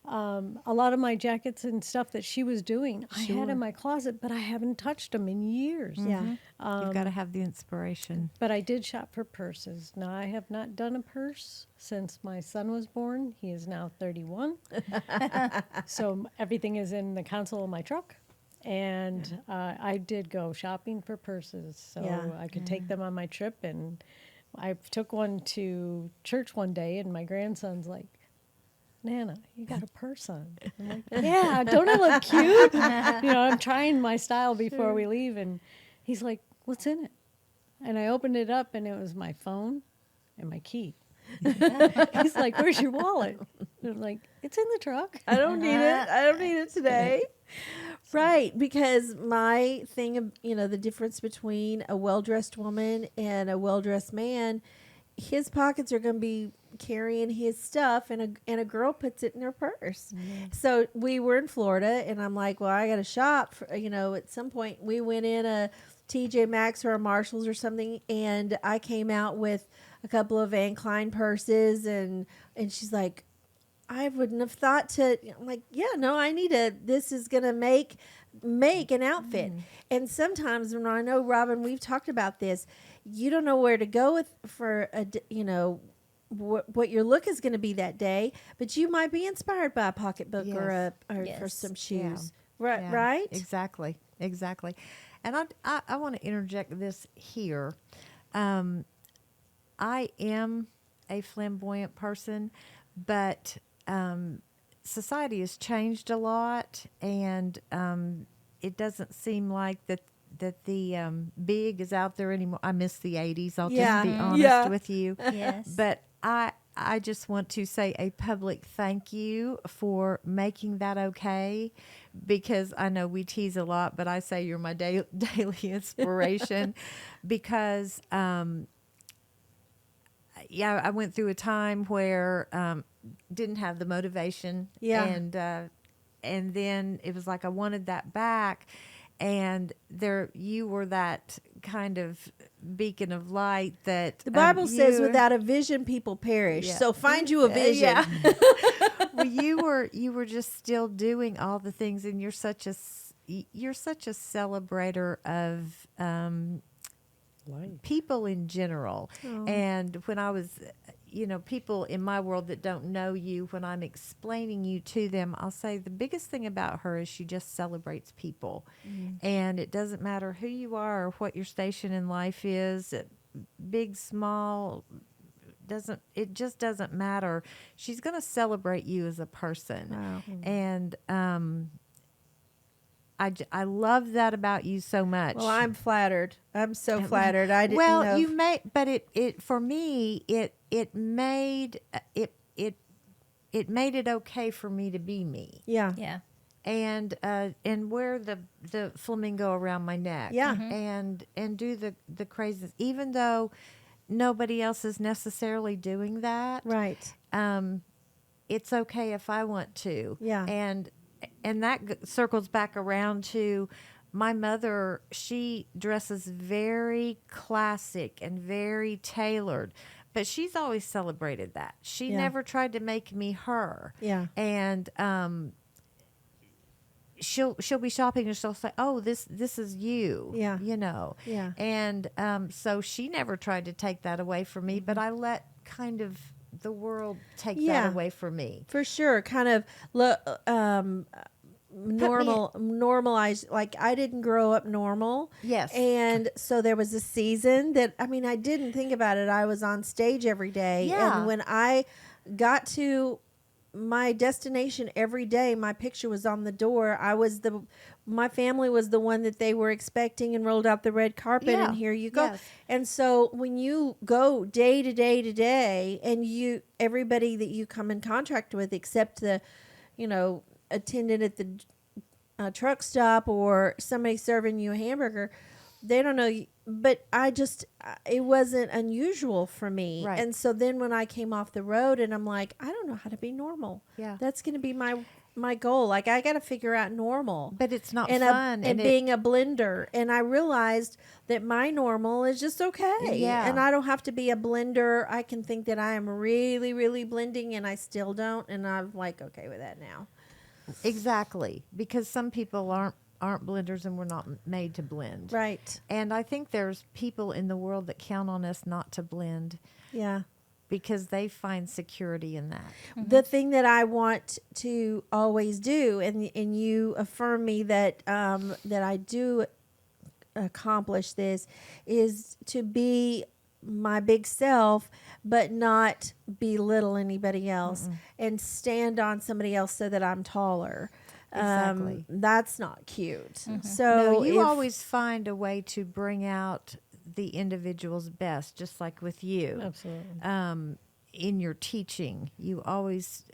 a lot of my jackets and stuff that she was doing, I had in my closet, but I haven't touched them in years. Yeah. You've got to have the inspiration. But I did shop for purses. Now, I have not done a purse since my son was born. He is now 31. So everything is in the console of my truck. And I did go shopping for purses so I could take them on my trip. And I took one to church one day, and my grandson's like, Nana, you got a purse on. I'm like, yeah, don't I look cute? I'm trying my style before we leave. And he's like, what's in it? And I opened it up, and it was my phone and my key. He's like, where's your wallet? And I'm like, it's in the truck. I don't need it. I don't need it today. Right, because my thing, the difference between a well-dressed woman and a well-dressed man, his pockets are going to be carrying his stuff, and a girl puts it in her purse. So we were in Florida, and I'm like, well, I got to shop. At some point we went in a TJ Maxx or a Marshalls or something, and I came out with a couple of Van Klein purses, and she's like, I wouldn't have thought to. I'm like, I need this is going to make an outfit. And sometimes when I know, Robin, we've talked about this, you don't know where to go what your look is going to be that day, but you might be inspired by a pocketbook or for some shoes. Yeah. Right? Exactly. And I want to interject this here. I am a flamboyant person, but society has changed a lot, and it doesn't seem like that the big is out there anymore. I miss the 80s. I'll just be honest with you. Yes. But I just want to say a public thank you for making that okay, because I know we tease a lot, but I say you're my daily inspiration because, I went through a time where didn't have the motivation, and then it was like I wanted that back. And you were that kind of beacon of light that The Bible says, without a vision, people perish. Yeah. So find you a vision. Well, you were just still doing all the things, and you're such a celebrator of people in general. And when I was, people in my world that don't know you, when I'm explaining you to them, I'll say the biggest thing about her is she just celebrates people. And it doesn't matter who you are or what your station in life is, big, small, it just doesn't matter. She's going to celebrate you as a person. Wow. And I love that about you so much. Well, I'm flattered. I'm so flattered. I didn't know. You may, but it for me it made it okay for me to be me. Yeah. Yeah. And wear the flamingo around my neck. Yeah. And do the crazies, even though nobody else is necessarily doing that. Right. It's okay if I want to. Yeah. And that circles back around to my mother. She dresses very classic and very tailored, but she's always celebrated that. She never tried to make me her. Yeah. And she'll be shopping and she'll say, "Oh, this is you." Yeah. Yeah. And so she never tried to take that away from me, but I let kind of the world take that away from me. For sure. Kind of normalize. Like, I didn't grow up normal. Yes. And so there was a season that, I didn't think about it. I was on stage every day. Yeah. And when I got to my destination every day, my picture was on the door. My family was the one that they were expecting and rolled out the red carpet, and here you go. Yes. And so when you go day to day to day, and everybody that you come in contact with, except the, attendant at the truck stop or somebody serving you a hamburger, they don't know you. But it wasn't unusual for me. Right. And so then when I came off the road, and I'm like, I don't know how to be normal. Yeah. That's going to be my goal. Like, I got to figure out normal. But it's not and fun. And being a blender. And I realized that my normal is just okay. Yeah. And I don't have to be a blender. I can think that I am really, really blending, and I still don't. And I'm like, okay with that now. Exactly. Because some people aren't blenders, and we're not made to blend. Right. And I think there's people in the world that count on us not to blend. Yeah. Because they find security in that. The thing that I want to always do, and you affirm me that that I do accomplish this, is to be my big self, but not belittle anybody else and stand on somebody else so that I'm taller. Exactly. That's not cute. So No, you always find a way to bring out the individual's best, just like with you. Absolutely. In your teaching, you always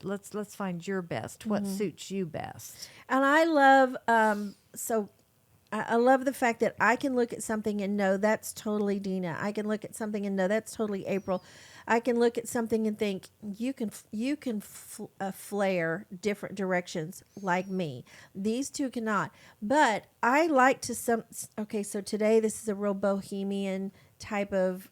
let's find your best. What suits you best? And I love I love the fact that I can look at something and know that's totally Dina. I can look at something and know that's totally April. I can look at something and think you can flare different directions like me. These two cannot. But I like to so today this is a real bohemian type of,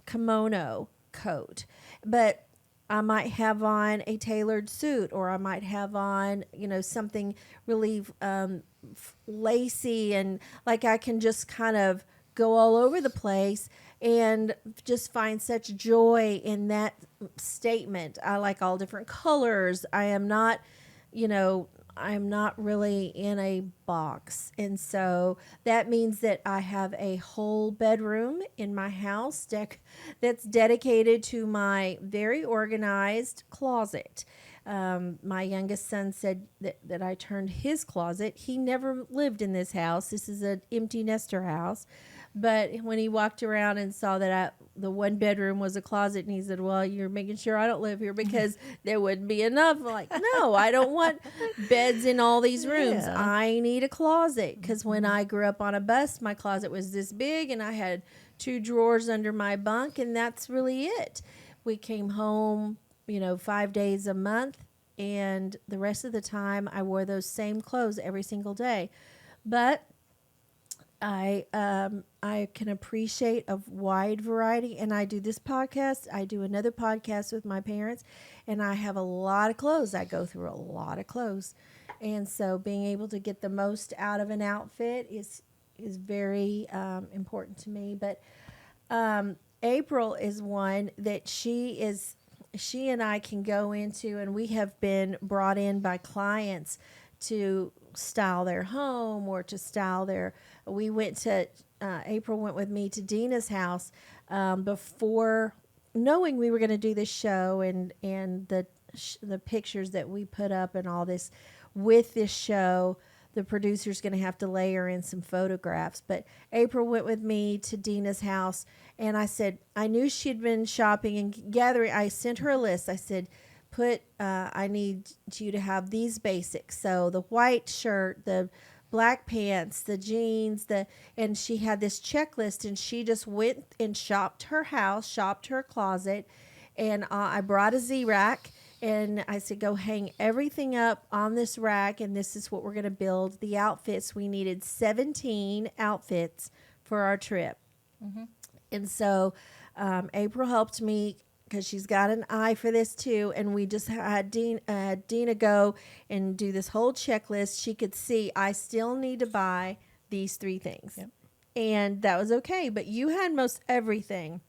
kimono coat. But I might have on a tailored suit, or I might have on, something really lacy, and like I can just kind of go all over the place and just find such joy in that statement. I like all different colors. I am not, I'm not really in a box. And so that means that I have a whole bedroom in my house that's dedicated to my very organized closet. My youngest son said that I turned his closet. He never lived in this house. This is an empty nester house. But when he walked around and saw that the one bedroom was a closet, and he said, well, you're making sure I don't live here because there wouldn't be enough. I'm like, no, I don't want beds in all these rooms. Yeah. I need a closet, because when I grew up on a bus, my closet was this big, and I had 2 drawers under my bunk, and that's really it. We came home, 5 days a month, and the rest of the time I wore those same clothes every single day. But I can appreciate a wide variety, and I do this podcast. I do another podcast with my parents, and I have a lot of clothes. I go through a lot of clothes, and so being able to get the most out of an outfit is very important to me. But April is one that she and I can go into, and we have been brought in by clients to style their home or to style their. We went to April went with me to Dina's house before knowing we were going to do this show, and the pictures that we put up and all this with this show. The producer's going to have to layer in some photographs. But April went with me to Dina's house, and I said, I knew she'd been shopping and gathering. I sent her a list. I said, I need you to have these basics. So the white shirt, the black pants, the jeans, and she had this checklist, and she just went and shopped her house, shopped her closet, and I brought a Z-Rack. And I said, go hang everything up on this rack, and this is what we're going to build. The outfits, we needed 17 outfits for our trip. Mm-hmm. And so April helped me because she's got an eye for this too. And we just had Dina go and do this whole checklist. She could see, I still need to buy these 3 things. Yep. And that was okay. But you had most everything.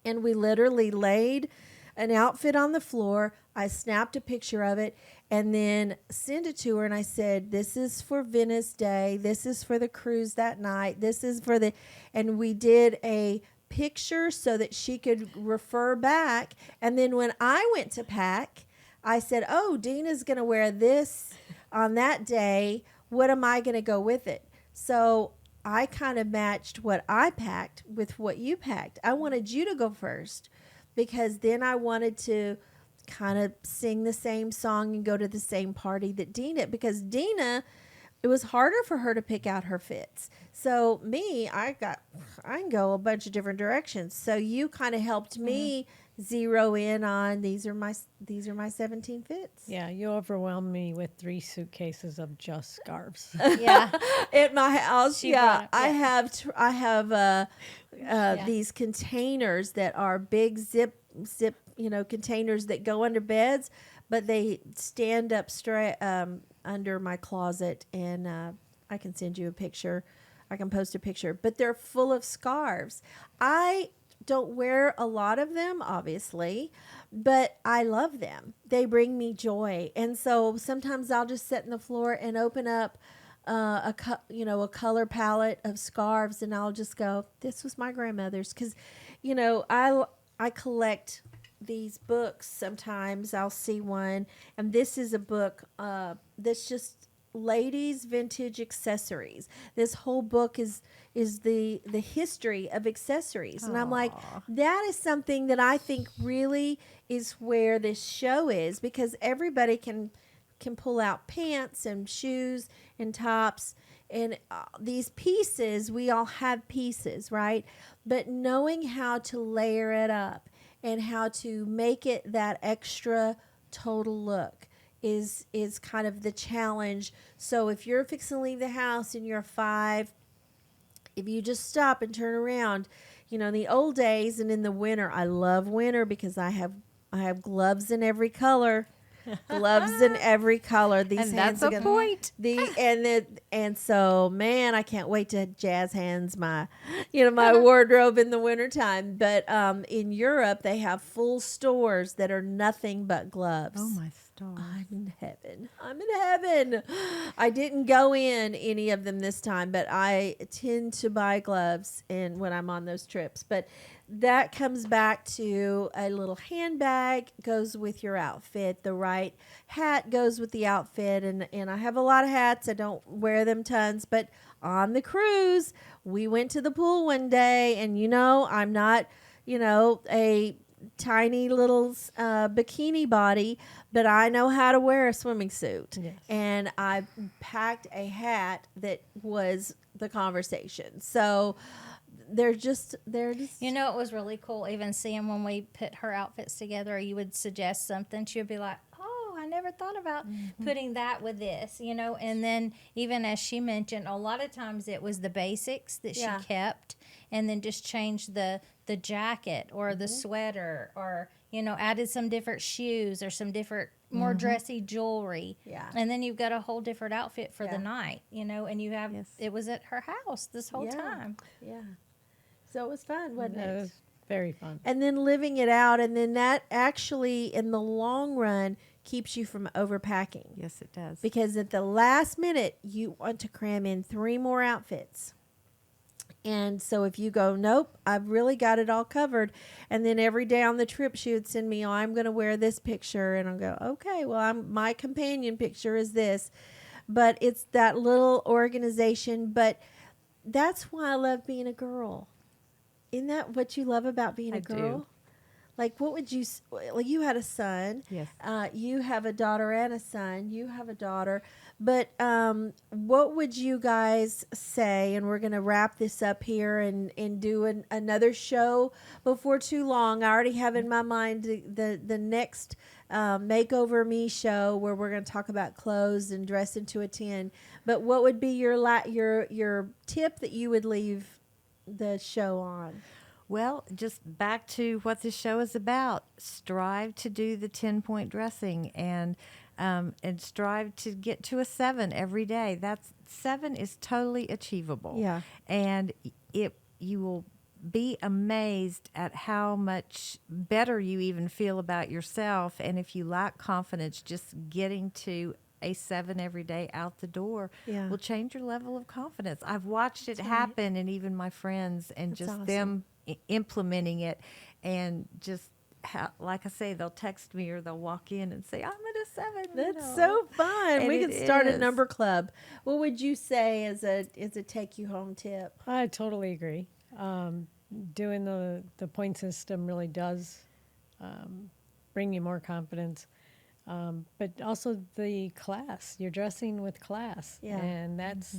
And we literally laid an outfit on the floor. I snapped a picture of it and then sent it to her, and I said, this is for Venice Day, this is for the cruise that night, this is for and we did a picture so that she could refer back. And then when I went to pack, I said, oh, Dina's going to wear this on that day, what am I going to go with it? So I kind of matched what I packed with what you packed. I wanted you to go first, because then I wanted to kind of sing the same song and go to the same party that Dina, because Dina, it was harder for her to pick out her fits. So me, I can go a bunch of different directions. So you kind of helped me zero in on these are my 17 fits. Yeah, you overwhelmed me with 3 suitcases of just scarves. Yeah. At my house, Yeah. I have these containers that are big zip, containers that go under beds, but they stand up straight under my closet, and I can send you a picture. I can post a picture, but they're full of scarves. I don't wear a lot of them, obviously, but I love them. They bring me joy. And so sometimes I'll just sit on the floor and open up a color palette of scarves, and I'll just go, this was my grandmother's. Because, I collect these books. Sometimes I'll see one, and this is a book that's just ladies' vintage accessories. This whole book is the history of accessories. And I'm like, that is something that I think really is where this show is, because everybody can pull out pants and shoes and tops and these pieces. We all have pieces, right? But knowing how to layer it up and how to make it that extra total look is kind of the challenge. So if you're fixing to leave the house and you're 5, if you just stop and turn around, in the old days and in the winter, I love winter because I have gloves in every color. Gloves in every color. These and hands that's a point. And so, man, I can't wait to jazz hands my wardrobe in the wintertime. But in Europe, they have full stores that are nothing but gloves. Oh my stars! I'm in heaven. I didn't go in any of them this time, but I tend to buy gloves when I'm on those trips. But that comes back to a little handbag goes with your outfit. The right hat goes with the outfit. And I have a lot of hats. I don't wear them tons. But on the cruise, we went to the pool one day. And, I'm not, a tiny little bikini body. But I know how to wear a swimming suit. Yes. And I packed a hat that was the conversation. So they're just it was really cool even seeing when we put her outfits together. You would suggest something, she would be like, oh, I never thought about putting that with this, and then even as she mentioned, a lot of times it was the basics that she kept and then just changed the jacket or the sweater or added some different shoes or some different more dressy jewelry. Yeah. And then you've got a whole different outfit for the night, and you have it was at her house this whole time. Yeah. So it was fun, wasn't it? Very fun. and then living it out. And then that actually, in the long run, keeps you from overpacking. Yes, it does. Because at the last minute, you want to cram in 3 more outfits. And so if you go, nope, I've really got it all covered. And then every day on the trip, she would send me, oh, I'm going to wear this picture. And I'll go, okay, well, my companion picture is this. But it's that little organization. But that's why I love being a girl. Isn't that what you love about being a girl? do. Like, what would you, like, you had a son. Yes. You have a daughter and a son. You have a daughter. But what would you guys say? And we're going to wrap this up here and do another show before too long. I already have in my mind the next Makeover Me show where we're going to talk about clothes and dress into a 10. But what would be your tip that you would leave the show on? Well, just back to what this show is about. Strive to do the 10-point dressing and strive to get to a 7 every day. 7 is totally achievable. Yeah. And you will be amazed at how much better you even feel about yourself. And if you lack confidence, just getting to a 7 every day out the door will change your level of confidence. I've watched it happen, and even my friends, and That's just awesome. them implementing it, and just like I say, they'll text me or they'll walk in and say, I'm at a 7. That's so fun. And We it could start a is. number club. What would you say as a take you home tip? I totally agree. Doing the point system really does bring you more confidence. But also the class. You're dressing with class. Yeah. And that's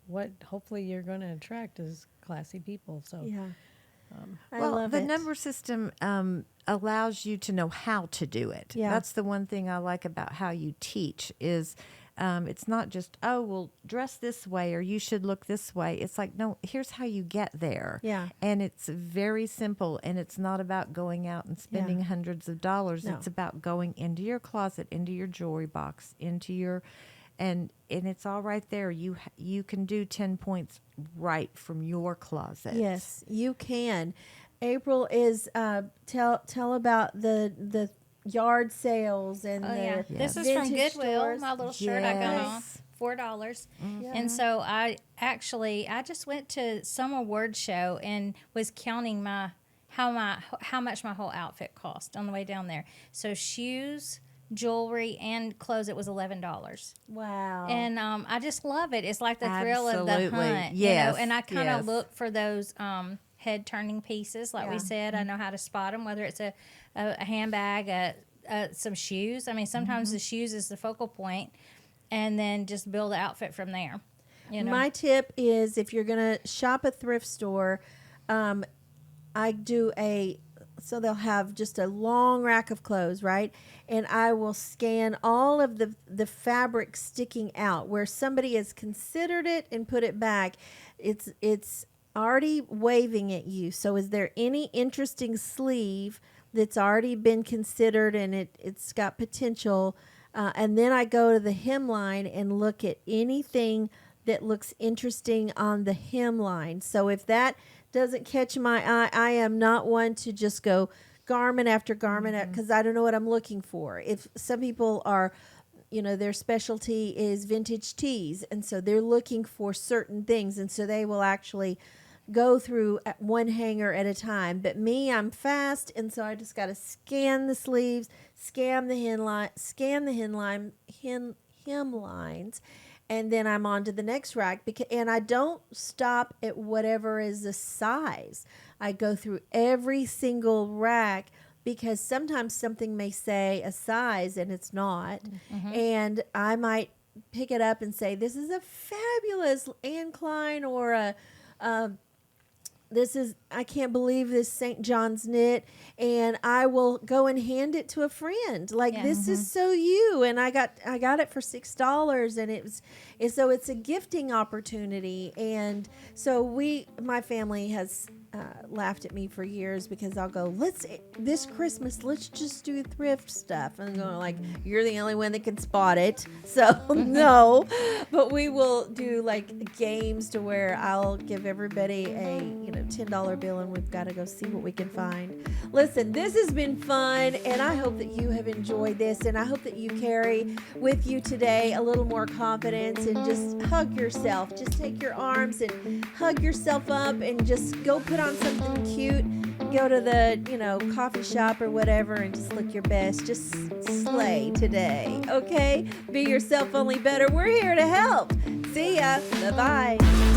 what hopefully you're going to attract is classy people. So Yeah. I Well, love the it. number system allows you to know how to do it. Yeah. That's the one thing I like about how you teach is it's not just, oh, well, dress this way or you should look this way. It's like, no, here's how you get there. Yeah. And it's very simple, and it's not about going out and spending hundreds of dollars. No. It's about going into your closet, into your jewelry box, into your... And it's all right there. You can do 10 points right from your closet. Yes, you can. April is tell about the yard sales and Oh the yeah, this is from vintage Goodwill. stores. My little shirt I got on Yes. $4, Yeah. and so I just went to some award show and was counting how much my whole outfit cost on the way down there. So shoes, jewelry, and clothes. It was $11. Wow. And I just love it. It's like the thrill of the Absolutely. hunt, Yes, And I kind of yes. look for those head turning pieces, like we Yeah. said. I know how to spot them, whether it's a handbag, some shoes. I mean, sometimes the shoes is the focal point, and then just build the outfit from there. You know, My tip is if you're going to shop a thrift store, I do so they'll have just a long rack of clothes, right? And I will scan all of the fabric sticking out where somebody has considered it and put it back. It's already waving at you. So is there any interesting sleeve that's already been considered and it's got potential? And then I go to the hemline and look at anything that looks interesting on the hemline. So if that doesn't catch my eye, I am not one to just go garment after garment because I don't know what I'm looking for. If some people are, their specialty is vintage tees, and so they're looking for certain things, and so they will actually go through one hanger at a time. But me, I'm fast, and so I just got to scan the sleeves, scan the hemlines, and then I'm on to the next rack. And I don't stop at whatever is the size. I go through every single rack because sometimes something may say a size and it's not. And I might pick it up and say, this is a fabulous Anne Klein or I can't believe this St. John's knit, and I will go and hand it to a friend. Like, Yeah. this is so you, and I got it for $6, and so it's a gifting opportunity. And so my family has laughed at me for years because I'll go, this Christmas, let's just do thrift stuff. And going like, you're the only one that can spot it. So no, but we will do like games to where I'll give everybody a, $10 bill and we've got to go see what we can find. Listen, this has been fun and I hope that you have enjoyed this, and I hope that you carry with you today a little more confidence and just hug yourself. Just take your arms and hug yourself up and just go put on something cute. Go to the, coffee shop or whatever and just look your best. Just slay today, okay? Be yourself, only better. We're here to help. See ya. Bye-bye.